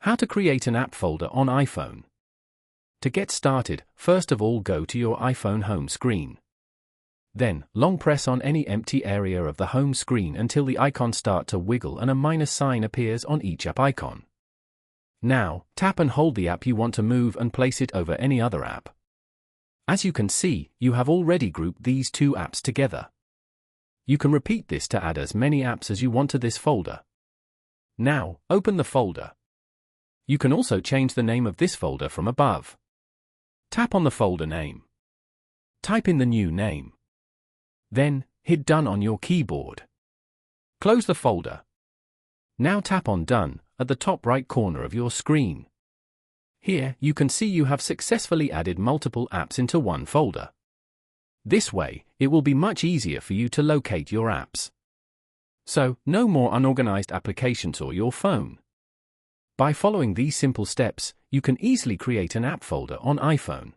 How to create an app folder on iPhone. To get started, first of all go to your iPhone home screen. Then, long press on any empty area of the home screen until the icons start to wiggle and a minus sign appears on each app icon. Now, tap and hold the app you want to move and place it over any other app. As you can see, you have already grouped these two apps together. You can repeat this to add as many apps as you want to this folder. Now, open the folder. You can also change the name of this folder from above. Tap on the folder name. Type in the new name. Then, hit Done on your keyboard. Close the folder. Now tap on Done at the top right corner of your screen. Here, you can see you have successfully added multiple apps into one folder. This way, it will be much easier for you to locate your apps. So, no more unorganized applications or your phone. By following these simple steps, you can easily create an app folder on iPhone.